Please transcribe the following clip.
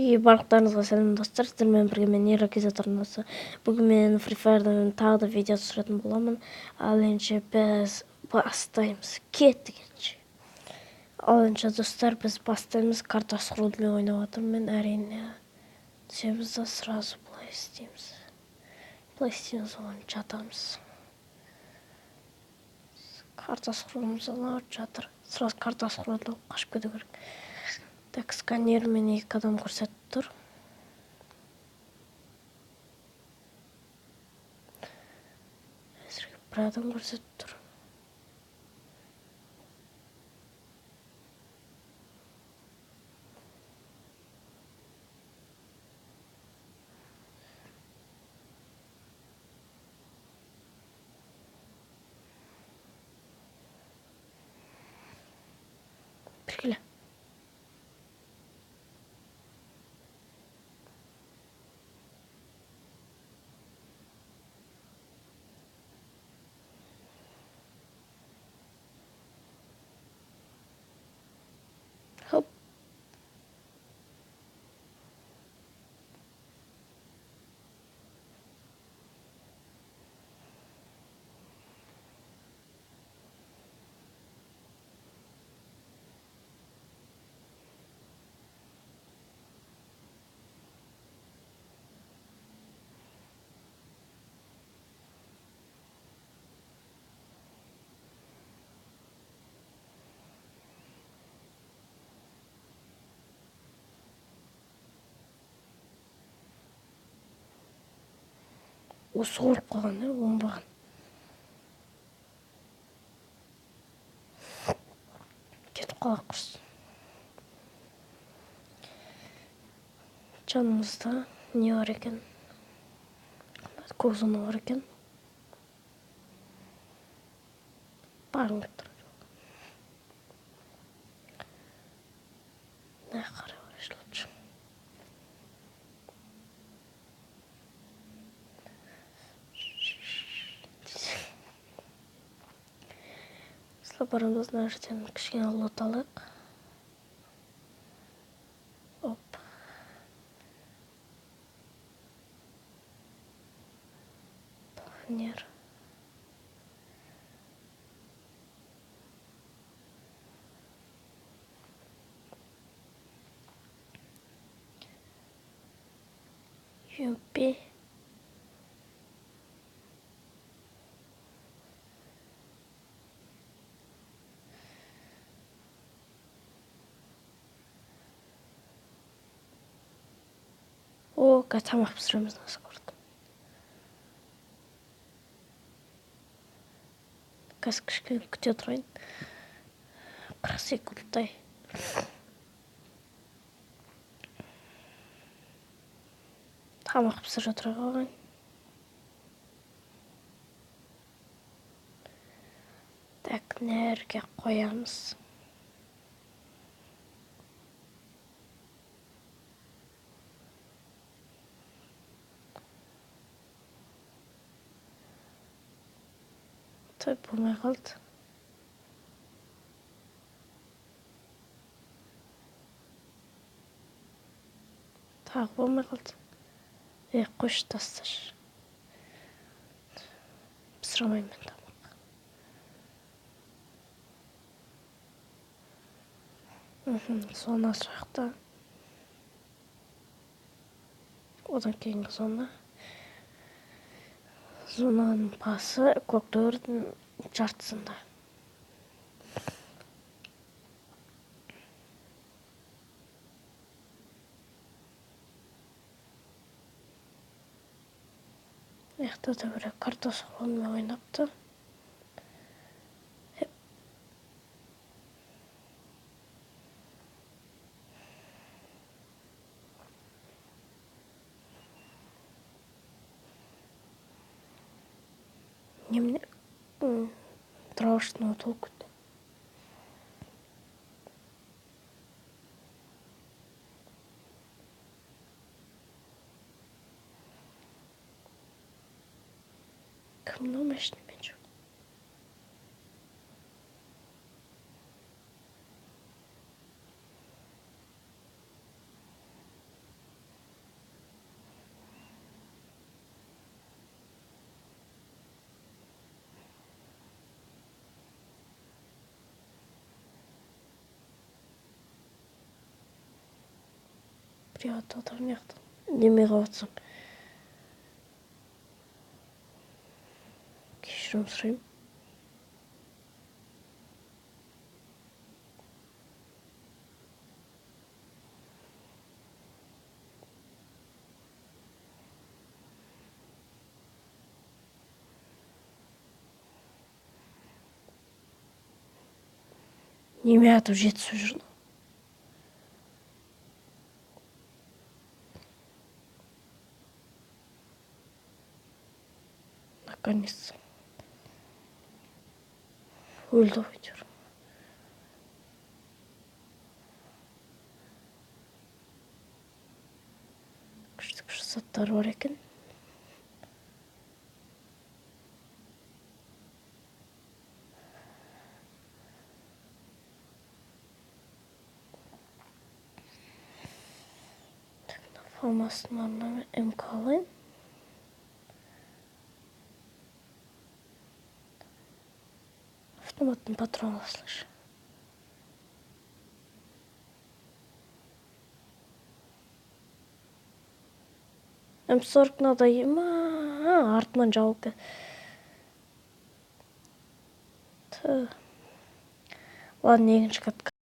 Барлықтарыңызға сәлем достар, сіздермен бірге мен Иракиза Торнасы. Бүгін мен Free Fire'дан тағы да видео түсіретін боламын. Ал енді біз бастаймыз. Кеттік. Ал енді достар, біз бастаймыз. Картасы құрумен ойнап жатырмын мен, әрине. Біз де сразу былай істейміз. Былай істейміз, оған жатамыз. Картасы құруымыз алып жатыр. Сразу картасы құруды қашып кету керек. Так, сканермен 2 адам көрсетіп тұр. Әзірге бір адам көрсетіп тұр. Біргелі. Хоп. Осы ұрып қалған, оңбаған. Кетіп қалақ құрсын. Жанымызда не бар екен? Көк зона бар екен. Барың деп тұр. Не қарай бар ешілетші. Барымыз мына жерден кішкене лот алайық. Оп. Планер. Юпи. О, тамақ пісіреміз насып көрдім. Қазір кішкене күте тұрайын. 40 секундтай. Тамақ пісіріп отыра қалған. Так, нәрге қоямыз. Той болмай қалды. Тағы болмай қалды. Қойшы тасташ. Пісіремеймін мен тамақ. Зона жақта. Одан кейінгі зона. Зонаның басы көкдөрдің жартысында. Яқта да бір картасы құрумен ойнапты. Немне траушного толку. Кімнің машина мен жоқ. Приват отыр мияқтан. Неме қылып жатсың? Кешірім сұрайым. Неме атып жетісіп жүрдің? Наконец-то. Өлді ғой әйтеуір. Күшті заттар бар екен. Фамастың арнамы МК алайын. Автоматтың патрон алсылайшы. М40 надо ема. Артынан жауып кет. Ладно, екінші катка.